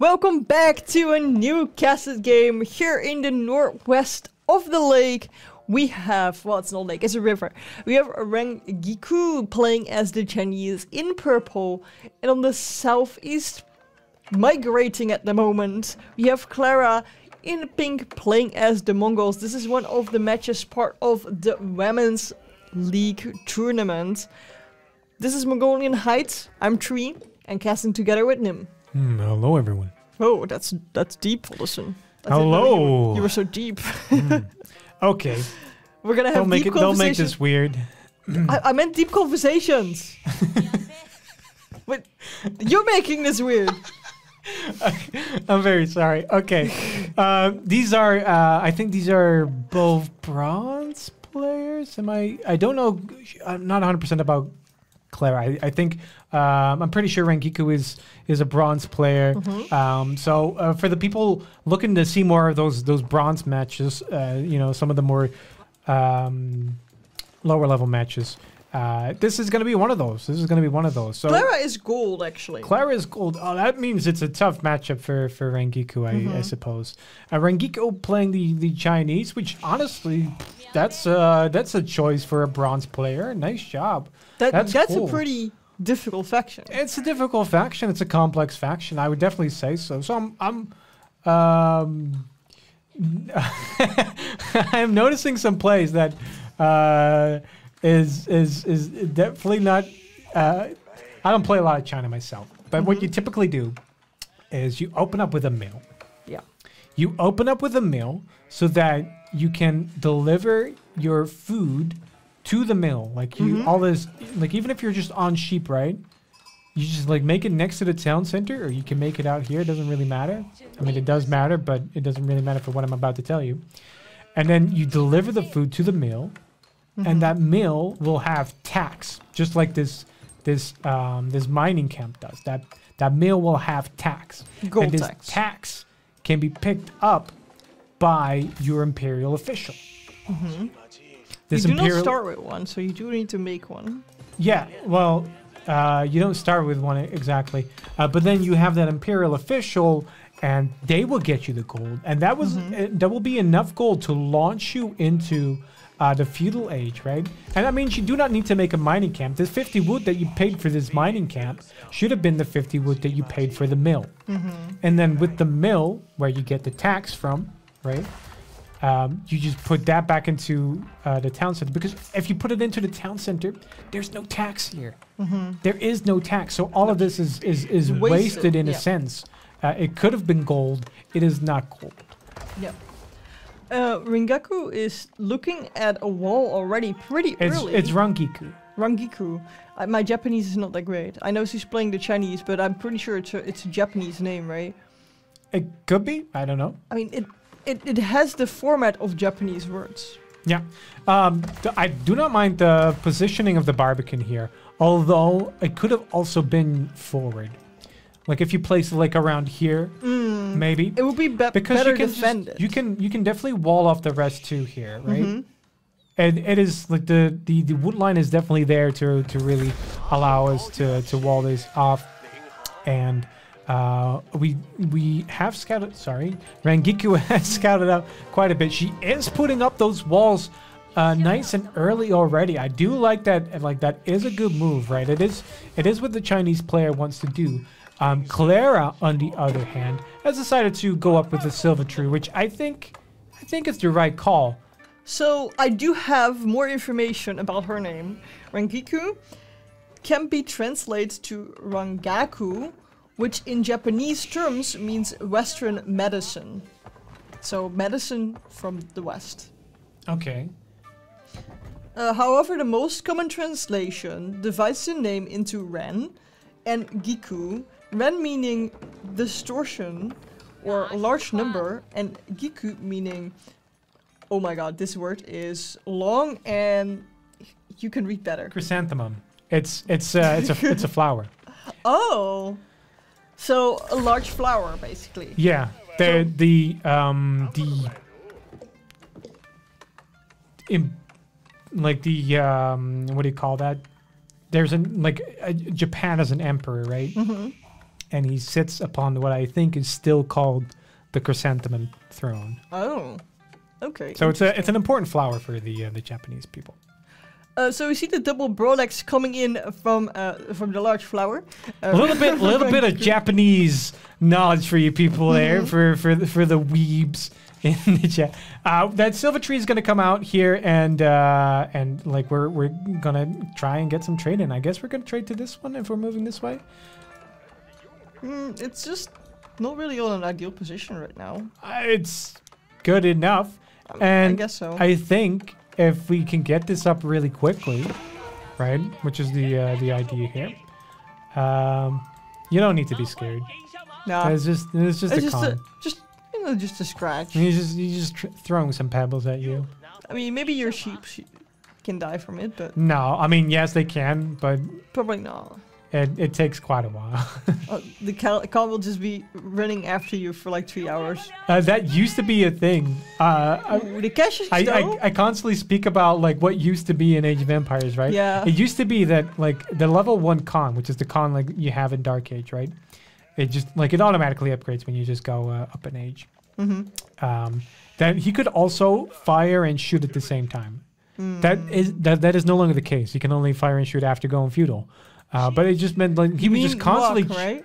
Welcome back to a new cassette game here in the northwest of the lake. We have, well, it's not a lake, it's a river. We have Rangiku playing as the Chinese in purple, and on the southeast, migrating at the moment, we have Clara in pink playing as the Mongols. This is one of the matches part of the Women's League tournament. This is Mongolian Heights. I'm Trui and casting together with Nim. Hello, everyone. Oh, that's deep. Listen. Hello. You were so deep. Okay. We're gonna have deep conversations. Don't make this weird. I meant deep conversations. But you're making this weird. I'm very sorry. Okay. These are, I think these are both bronze players. I don't know. I'm not 100% about Clara. I think, I'm pretty sure Rangiku is a bronze player. So for the people looking to see more of those bronze matches, you know, some of the more lower level matches, this is going to be one of those. So Clara is gold, actually. Clara is gold. Oh, that means it's a tough matchup for Rangiku, I suppose. Rangiku playing the Chinese, which honestly, that's a choice for a bronze player. Nice job. That's cool. A pretty difficult faction. It's a difficult faction. It's a complex faction. I would definitely say so. So I'm I'm noticing some plays that is definitely not. I don't play a lot of China myself, but what you typically do is you open up with a mill. Yeah. You open up with a mill so that you can deliver your food to the mill. Like you, all this, like even if you're just on sheep, right? You just like make it next to the town center, or you can make it out here. It doesn't really matter. I mean, it does matter, but it doesn't really matter for what I'm about to tell you. And then you deliver the food to the mill, and that mill will have tax, just like this mining camp does. That mill will have tax. Gold and this tax. Tax can be picked up by your imperial official. You do not start with one, so you do need to make one. Yeah, well, you don't start with one exactly, but then you have that imperial official, and they will get you the gold, and that will be enough gold to launch you into the feudal age, right? And that means you do not need to make a mining camp. This 50 wood that you paid for this mining camp should have been the 50 wood that you paid for the mill. And then with the mill, where you get the tax from, right? You just put that back into the town center, because if you put it into the town center, there's no tax here. There is no tax, so all of this is wasted in a sense. It could have been gold. It is not gold. Yeah. Rangiku is looking at a wall already pretty early. It's Rangiku. Rangiku. My Japanese is not that great. I know she's playing the Chinese, but I'm pretty sure it's a Japanese name, right? It could be. I don't know. I mean, it has the format of Japanese words. Yeah. I do not mind the positioning of the Barbican here, although it could have also been forward. Like if you place it like around here, maybe. It would be better defended. You can definitely wall off the rest too here, right? And it is like the wood line is definitely there to really allow us to wall this off. And we have scouted, Rangiku has scouted out quite a bit. She is putting up those walls nice and early already. I do like that, and like that is a good move, right? It is what the Chinese player wants to do. Clara, on the other hand, has decided to go up with the Silver Tree, which I think is the right call. So I do have more information about her name. Rangiku can be translated to Rangaku, which in Japanese terms means Western medicine. So medicine from the West. Okay. However, the most common translation divides the name into Ren and Giku. Ren meaning distortion or a large number, and Giku meaning, oh my god, this word is long and you can read better. Chrysanthemum. It's a flower. Oh. So a large flower, basically. Yeah, what do you call that? There's Japan as an emperor, right? and he sits upon what I think is still called the chrysanthemum throne. Oh, okay. So it's an important flower for the Japanese people. So we see the double broadaxe coming in from the large flower. A little bit of Japanese knowledge for you people there, for the weebs in the chat. That silver tree is gonna come out here, and like we're gonna try and get some trade in. I guess we're gonna trade to this one if we're moving this way. It's just not really on an ideal position right now. It's good enough, and I guess so. I think if we can get this up really quickly, right, which is the idea here, you don't need to be scared. No, it's just a con. Just a scratch. He's just throwing some pebbles at you. I mean, maybe your sheep can die from it, but no, I mean yes they can, but probably not. It takes quite a while. The con will just be running after you for like 3 hours. That used to be a thing. The caches, I constantly speak about like what used to be in Age of Empires, right? Yeah. It used to be that like the level 1 con, which is the con like you have in Dark Age, right? It just like it automatically upgrades when you just go up in age. That he could also fire and shoot at the same time. That is no longer the case. He can only fire and shoot after going feudal. But it just meant like he was just constantly walk, right?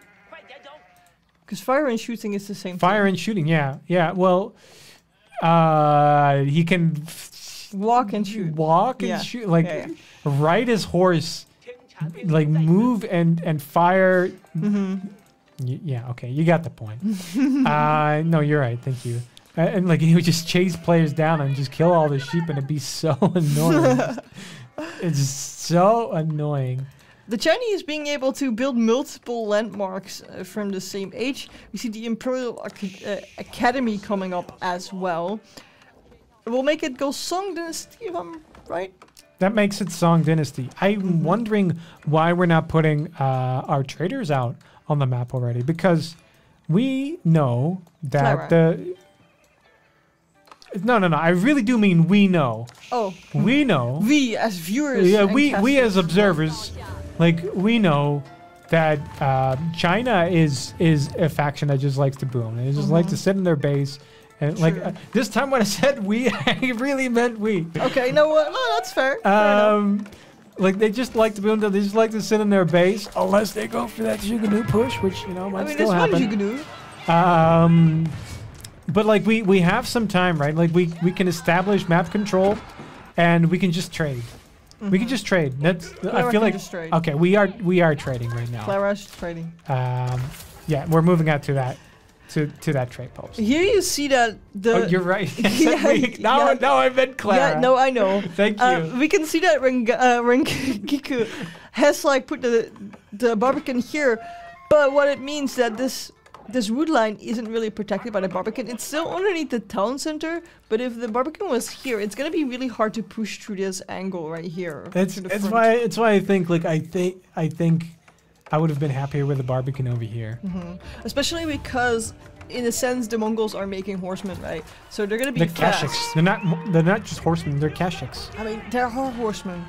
Because fire and shooting is the same. Fire thing. and shooting, yeah. Well, he can walk and shoot. Shoot, like ride his horse, like move and fire. Yeah, okay, you got the point. No, you're right. Thank you. And like he would just chase players down and just kill all the sheep, and it'd be so annoying. It's just so annoying. The Chinese being able to build multiple landmarks from the same age. We see the Imperial Academy coming up as well. It will make it go Song Dynasty, if I'm right? That makes it Song Dynasty. I'm wondering why we're not putting our traders out on the map already, because we know that Clara. No, I really do mean we know. Oh. We know. We as viewers. Yeah, we as observers. Like, we know that China is a faction that just likes to boom. They just like to sit in their base. And like this time when I said we, I really meant we. Okay, no, that's fair. Like they just like to boom. They just like to sit in their base, unless they go for that Zhuge push, which might still happen. Zhuge. But like we have some time, right? Like we can establish map control, and we can just trade. We can just trade. That's I feel like okay. We are trading right now. Clara's trading. Yeah, we're moving out to that trade post. Here you see that the. Oh, you're right. Now I meant Clara. Yeah, no, I know. Thank you. We can see that Rangiku has like put the Barbican here, but what it means that this wood line isn't really protected by the Barbican. It's still underneath the town center, but if the Barbican was here, it's gonna be really hard to push through this angle right here. It's why I think like I think I would have been happier with the Barbican over here. Especially because, in a sense, the Mongols are making horsemen, right? So they're gonna be fast. Kashyyyks. They're not just horsemen. They're Kashyyyks. I mean, they're horsemen.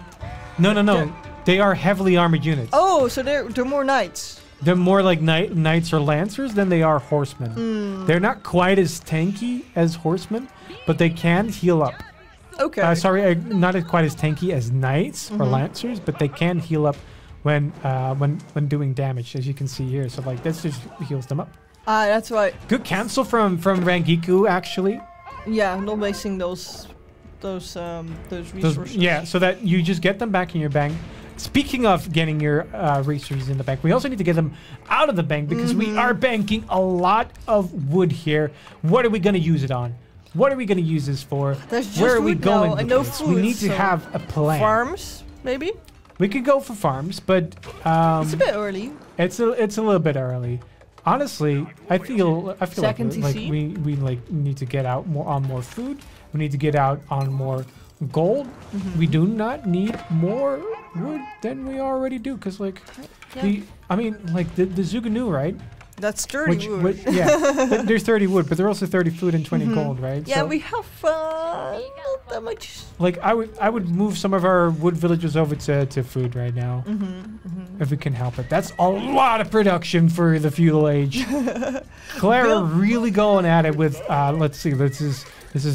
No. They are heavily armored units. Oh, so they're more knights. They're more like knights or lancers than they are horsemen. They're not quite as tanky as horsemen, but they can heal up. Okay. Sorry, not as quite as tanky as knights or lancers, but they can heal up when doing damage, as you can see here. So like this just heals them up. That's right. Good cancel from Rangiku actually. Yeah, not wasting those resources. Yeah, so that you just get them back in your bank. Speaking of getting your resources in the bank, we also need to get them out of the bank because we are banking a lot of wood here. What are we going to use it on? What are we going to use this for? Where are we going with this? Food, we need to have a plan. Farms, maybe? We could go for farms, but it's a bit early. It's a little bit early. Honestly, I feel like we like need to get out more food. We need to get out on more gold. We do not need more wood than we already do, because like the Zhuge, right? That's 30 wood. Yeah, there's 30 wood, but they're also 30 food and 20 gold, right? Yeah, So, we have not that much. like I would move some of our wood villages over to food right now, if we can help it. That's a lot of production for the feudal age. Clara really going at it with let's see, this is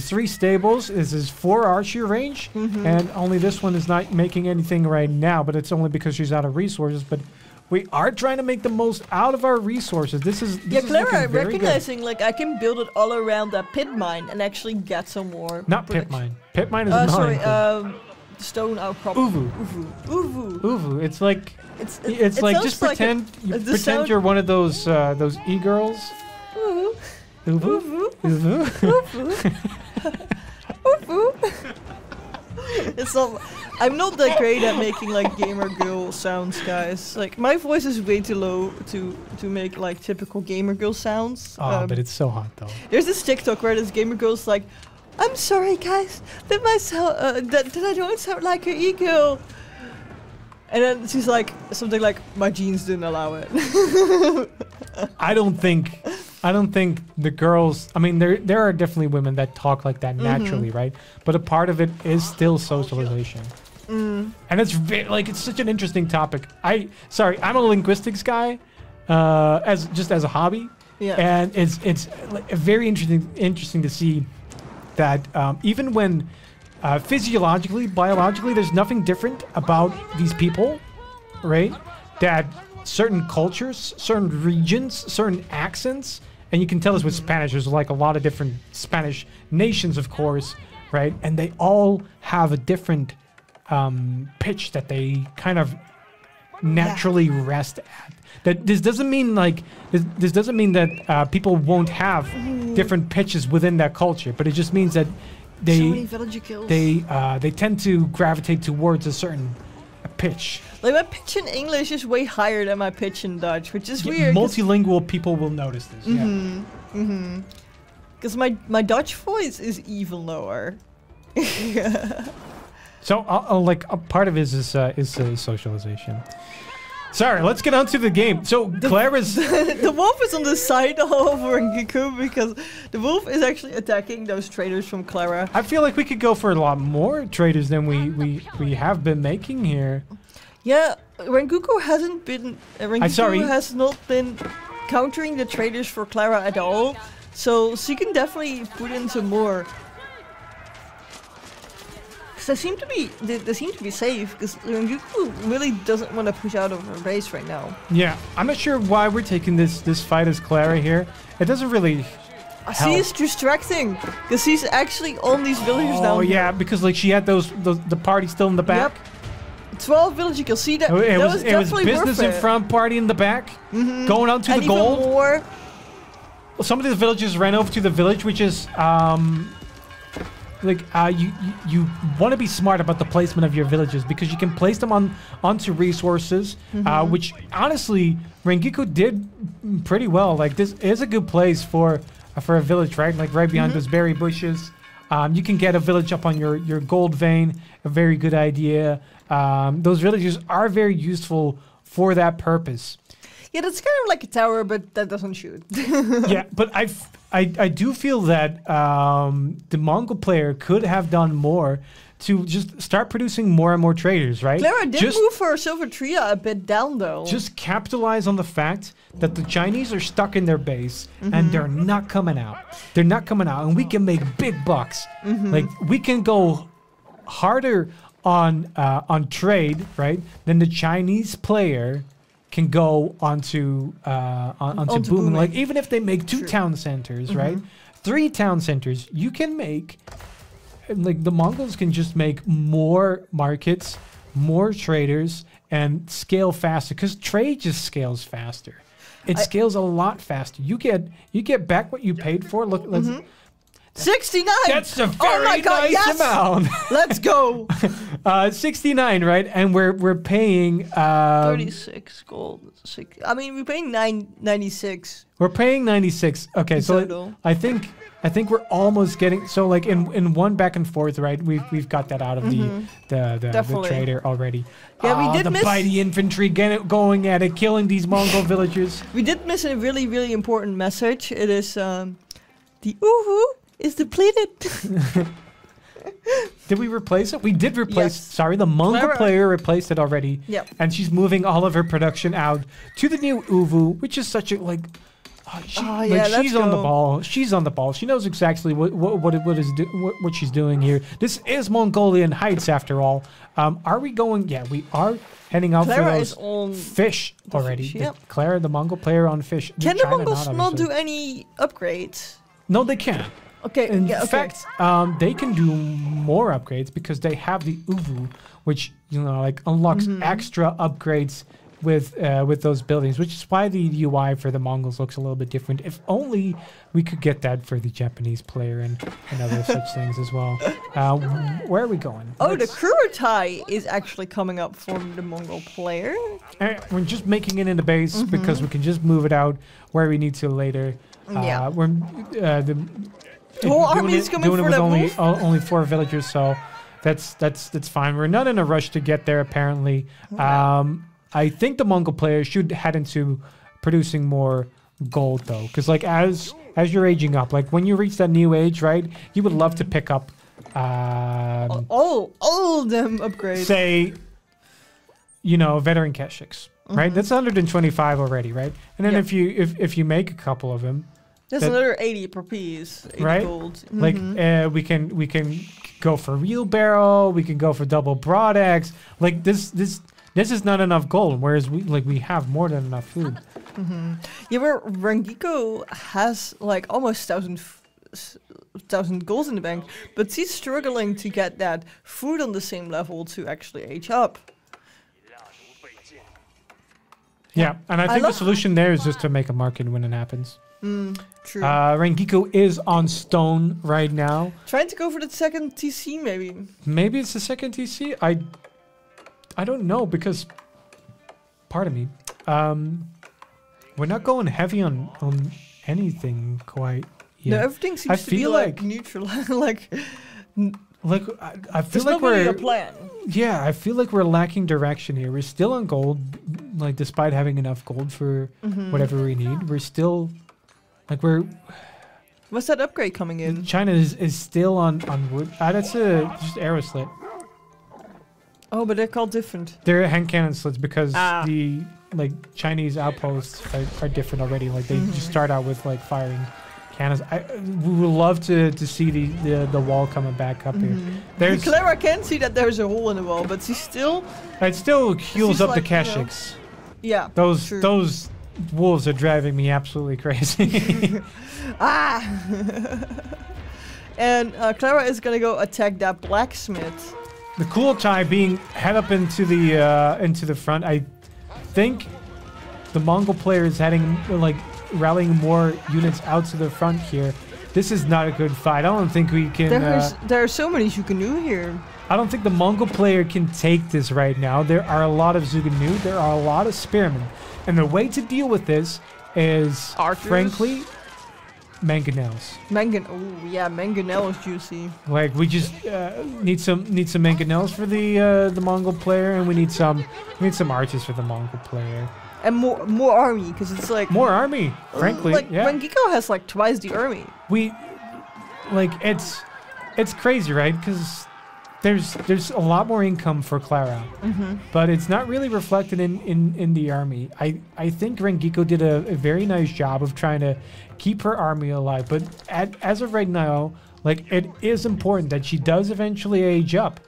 3 stables, this is 4 archer range, and only this one is not making anything right now, but it's only because she's out of resources. But we are trying to make the most out of our resources. This is Clara recognizing like I can build it all around that pit mine and actually get some more. Not pit mine. Pit mine is a mine. Stone outcrop. Uvu. It's like just pretend you're one of those e-girls. Uvu. It's not. I'm not that great at making like gamer girl sounds, guys. Like my voice is way too low to make like typical gamer girl sounds. Oh, but it's so hot though. There's this TikTok where this gamer girl's like, "I'm sorry, guys, that I don't sound like an e-girl." And then she's like something like, "My genes didn't allow it." I don't think the girls. I mean, there are definitely women that talk like that naturally, right? But a part of it is still socialization, and it's it's such an interesting topic. I'm a linguistics guy, as a hobby, and it's like very interesting to see that even when physiologically, biologically, there's nothing different about these people, right? That certain cultures, certain regions, certain accents, and you can tell this with Spanish. There's like a lot of different Spanish nations, of course, right? And they all have a different pitch that they kind of naturally rest at. That this doesn't mean that people won't have different pitches within that culture, but it just means that they tend to gravitate towards a certain pitch. Like my pitch in English is way higher than my pitch in Dutch, which is weird. Multilingual people will notice this. Because my Dutch voice is even lower. So like a part of it is socialization. Sorry, let's get on to the game. So Clara's the wolf is on the side of Rangiku because the wolf is actually attacking those traders from Clara. I feel like we could go for a lot more traders than we have been making here. Yeah, Rangiku hasn't been. Rangiku has not been countering the traders for Clara at all, so she can definitely put in some more. They seem to be safe because Rangiku really doesn't want to push out of her base right now. Yeah, I'm not sure why we're taking this fight as Clara here. It doesn't really help. She's distracting because she's actually on these villagers now. Oh yeah, because like she had the party still in the back. Yep. 12 villagers, you can see that. It was definitely business in front, party in the back, going on to the gold. Even more. Well, some of these villagers ran over to the village, which is you want to be smart about the placement of your villages because you can place them onto resources, which honestly Rangiku did pretty well. Like this is a good place for a village, right? Like right behind those berry bushes. You can get a village up on your gold vein. A very good idea. Those villages are very useful for that purpose. Yeah, that's kind of like a tower, but that doesn't shoot. Yeah, but I do feel that the Mongol player could have done more to just start producing more and more traders, right? Clara did move her silver tria a bit down, though. Just capitalize on the fact that the Chinese are stuck in their base and they're not coming out. They're not coming out, and we can make big bucks. Like we can go harder on trade, right? Than the Chinese player can go onto booming. Like even if they make 2 town centers, right? 3 town centers, you can make. Like the Mongols can just make more markets, more traders, and scale faster because trade just scales faster. It scales a lot faster. You get back what you paid for. Look, 69! That's a Oh very my God, nice yes! amount. Let's go! 69, right? And we're paying 36 gold. I mean, we're paying 96. We're paying 96. Okay, so total. I think we're almost getting, so like in one back and forth, right? We've got that out of the trader already. Yeah, we did the miss mighty infantry going at it, killing these Mongol villagers. We did miss a really, really important message. It is the uwu is depleted. Did we replace it? We did replace. Yes. Sorry, the Mongol Clara. player replaced it already. Yep. And she's moving all of her production out to the new uwu, which is such a like. She's on the ball. She's on the ball. She knows exactly what she's doing here. This is Mongolian Heights, after all. Are we going? Yeah, we are heading out Clara for is those on fish already. fish, yep. Clara, the Mongol player, on fish. Can the China Mongols not obviously. do any upgrades? No, they can't. Okay. In yeah, fact, they can do more upgrades because they have the uwu, which like unlocks extra upgrades with those buildings, which is why the UI for the Mongols looks a little bit different. If only we could get that for the Japanese player and other such things as well. Where are we going? Oh, the Kurotai is actually coming up for the Mongol player. We're just making it in the base because we can just move it out where we need to later. Yeah. We're The whole army is coming doing it for with that only 4 villagers, so that's fine. We're not in a rush to get there, apparently. I think the Mongol player should head into producing more gold, though, because like as you're aging up, like when you reach that new age, right, you would love to pick up all of them upgrades. say veteran Keshiks, right? That's 125 already, right? And then if you make a couple of them, that's another 80 per piece, 80 right? gold. Like we can go for wheelbarrow, we can go for double broad axe. Like this is not enough gold, whereas we have more than enough food. Yeah, where Rangiku has like almost 1,000 golds in the bank, but she's struggling to get that food on the same level to actually age up. Yeah, and I think the solution there is just to make a market when it happens. True. Rangiku is on stone right now. Trying to go for the second TC, maybe. Maybe it's the second TC. I don't know, because pardon me. We're not going heavy on anything quite yet. No, everything seems to be like neutral. like I feel like we're a plan. Yeah, I feel like we're lacking direction here. We're still on gold, like despite having enough gold for whatever we need. We're still like What's that upgrade coming in? China is still on wood. That's just arrow slit. Oh, but they're called different. They're hand cannon slits because the Chinese outposts are different already. Like they just start out with like firing cannons. We would love to see the wall coming back up here. There's Clara can see that there's a hole in the wall, but she's still. It still heals up the like, Keshiks. Yeah. Those wolves are driving me absolutely crazy. And Clara is gonna go attack that blacksmith. The Kurotai being head up into the front. I think the Mongol player is rallying more units out to the front here. This is not a good fight. I don't think we can. There are so many Zuganu here. I don't think the Mongol player can take this right now. There are a lot of Zuganu. There are a lot of spearmen, and the way to deal with this is, frankly, mangonels. Oh yeah, mangonel is juicy. Like we just need some mangonels for the Mongol player, and we need some archers for the Mongol player. And more army, because it's like more army. Frankly, yeah. Rangiku has like twice the army. It's crazy, right? Because there's a lot more income for Clara, but it's not really reflected in the army. I think Rangiku did a very nice job of trying to keep her army alive, but as of right now, like it is important that she does eventually age up.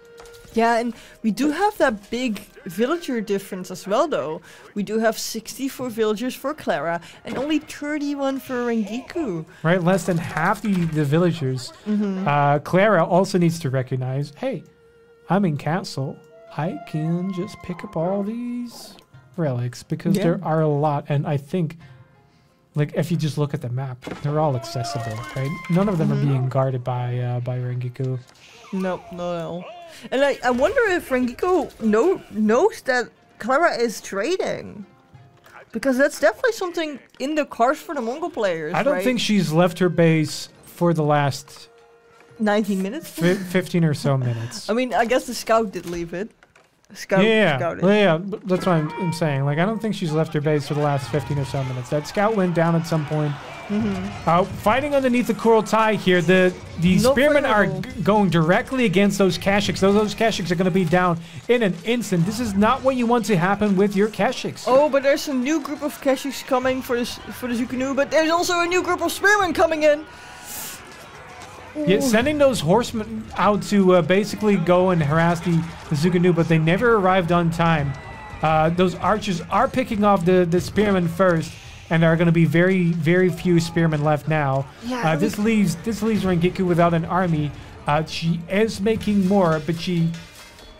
Yeah, and we do have that big villager difference as well, though. We do have 64 villagers for Clara and only 31 for Rangiku. Right, less than half the villagers. Clara also needs to recognize, hey, I'm in castle. I can just pick up all these relics because there are a lot, and I think like if you just look at the map, they're all accessible, right? None of them are being guarded by Rangiku. Nope, no. And I wonder if Rangiku knows that Clara is trading. Because that's definitely something in the cards for the Mongol players, I don't think she's left her base for the last 19 minutes? 15 or so minutes. I mean, I guess the scout did leave it. Scouted. Yeah, that's what I'm saying. Like, I don't think she's left her base for the last 15 or so minutes. That scout went down at some point. Fighting underneath the Kurultai here. The spearmen are going directly against those Kashyyyks. Those Kashyyyks are going to be down in an instant. This is not what you want to happen with your Kashyyyks. Oh, but there's a new group of Kashyyyks coming for the Zukunu, but there's also a new group of spearmen coming in. Yeah, sending those horsemen out to basically go and harass the Zukunu, but they never arrived on time. Those archers are picking off the spearmen first, and there are going to be very, very few spearmen left now. Yeah, this leaves Rangiku without an army. She is making more, but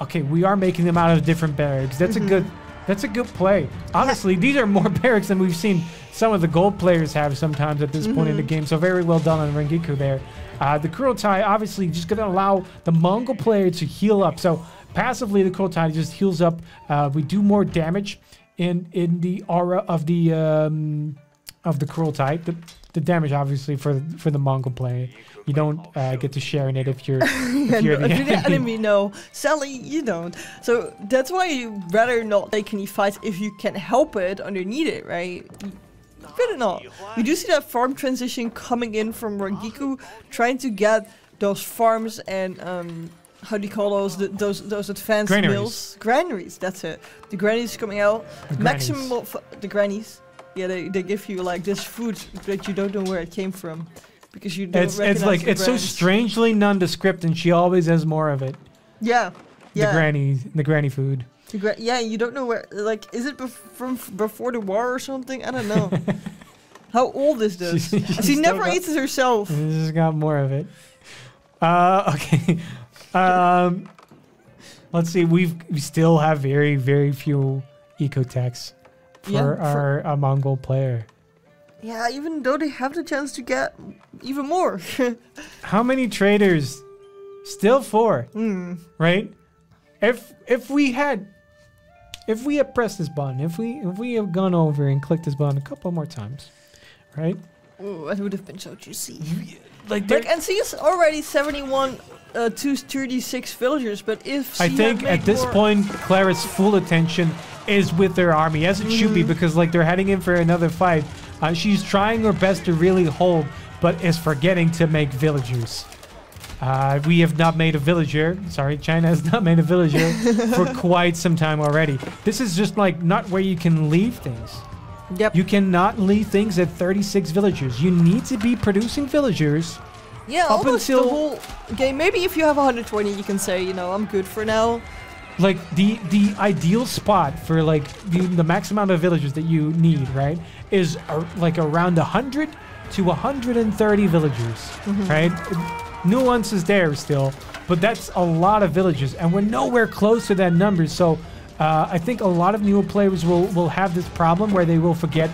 okay, we are making them out of different barracks. That's a good play. Honestly, these are more barracks than we've seen some of the gold players have sometimes at this point in the game. So very well done on Rangiku there. The Kurultai obviously just going to allow the Mongol player to heal up. So passively, the Kurultai just heals up. We do more damage in the aura of the Kurultai. The damage obviously for the Mongol player. You don't get to share in it if you're the enemy. No, Sally, you don't. So that's why you rather not take any fights if you can help it underneath it, right? Better not. We do see that farm transition coming in from Rangiku, trying to get those farms and how do you call those? Those advanced granaries. mills, granaries. That's it. The granaries coming out. Maximum of the grannies. Yeah, they give you like this food, but you don't know where it came from because you don't recognize it's like it's so strangely nondescript, and she always has more of it. Yeah. The granny food. Yeah, you don't know where. Like, is it from before the war or something? I don't know. How old is this? She never eats it herself. She's got more of it. Okay. Let's see. We still have very, very few ecotechs for our Mongol player. Yeah, even though they have the chance to get even more. How many traders? Still 4. Right? If we had pressed this button, if we have gone over and clicked this button a couple more times, right? Oh, that would have been so juicy. Like and she's already 71 to 36 villagers, but if she I think at this point Clara's full attention is with their army, as it should be, because like they're heading in for another fight. She's trying her best to really hold, but is forgetting to make villagers. We have not made a villager. Sorry, China has not made a villager for quite some time already. This is just like not where you can leave things. Yep. You cannot leave things at 36 villagers. You need to be producing villagers. Yeah, up almost until the whole game. Maybe if you have 120, you can say, you know, I'm good for now. Like the ideal spot for like the max amount of villagers that you need, right, is like around 100 to 130 villagers, right? Nuance is there still, but that's a lot of villagers, and we're nowhere close to that number. So I think a lot of newer players will have this problem where they will forget,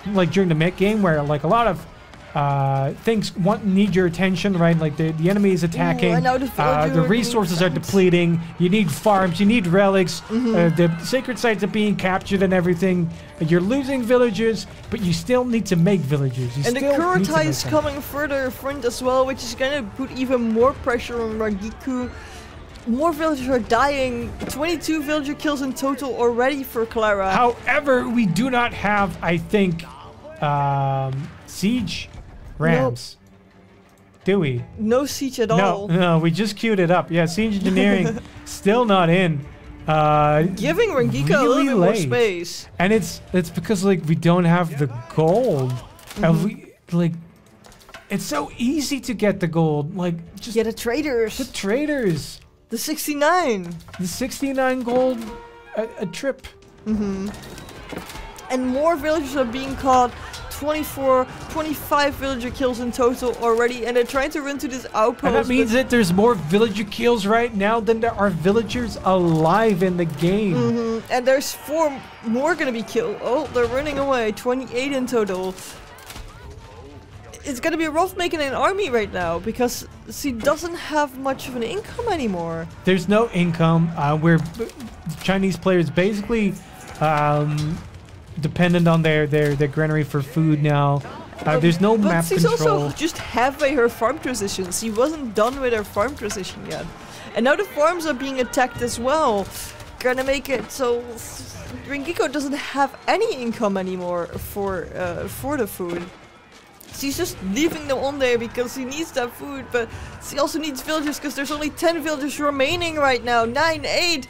like during the mid game, where like a lot of things need your attention, right? Like the enemy is attacking, the resources are depleting, you need farms, you need relics, the sacred sites are being captured and everything. You're losing villagers, but you still need to make villagers. And the Kurultai is coming further front as well, which is going to put even more pressure on Rangiku. More villagers are dying. 22 villager kills in total already for Clara. However, we do not have, I think, siege rams. Do we? No siege at all. No, we just queued it up. Yeah, siege engineering still not in. Giving Rangiku a little bit more space. And it's because like we don't have the gold. And we like it's so easy to get the gold. Like just get the traders. The traders. The 69. The 69 gold a trip. And more villagers are being caught. 25 villager kills in total already, and they're trying to run to this outpost. And that means that there's more villager kills right now than there are villagers alive in the game. And there's 4 more gonna be killed. Oh, they're running away. 28 in total. it's gonna be rough making an army right now because she doesn't have much of an income anymore. There's no income. We're Chinese players basically dependent on their granary for food now. There's no map But she's control. also just halfway her farm transition. She wasn't done with her farm transition yet. And now the farms are being attacked as well. Gonna make it so Rangiku doesn't have any income anymore for the food. She's just leaving them on there because she needs that food, but she also needs villagers because there's only 10 villagers remaining right now. 9, 8.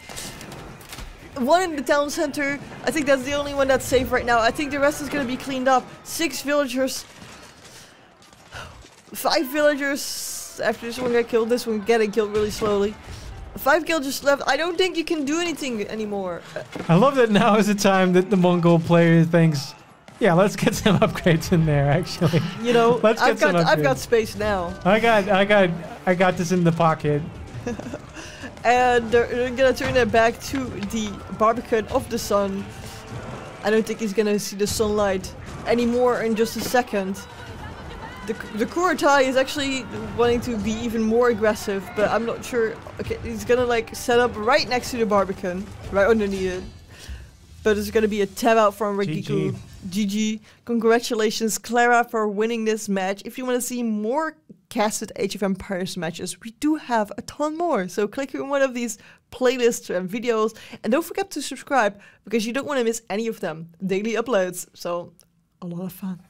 One in the town center. I think that's the only one that's safe right now. I think the rest is gonna be cleaned up. 6 villagers. 5 villagers. After this one got killed, this one getting killed really slowly. 5 villagers left. I don't think you can do anything anymore. I love that now is the time that the Mongol player thinks, yeah, let's get some upgrades in there. Actually, You know, Let's get some I've got upgrades. space now. I got this in the pocket. And they're gonna turn it back to the Barbican of the Sun. I don't think he's gonna see the sunlight anymore in just a second. The Kurotai is actually wanting to be even more aggressive, but I'm not sure. Okay, he's gonna like set up right next to the Barbican, right underneath it. But it's gonna be a tab out from Rangiku. GG. Congratulations, Clara, for winning this match. If you want to see more casted Age of Empires matches, we do have a ton more. So click on one of these playlists and videos. And don't forget to subscribe because you don't want to miss any of them. Daily uploads. So a lot of fun.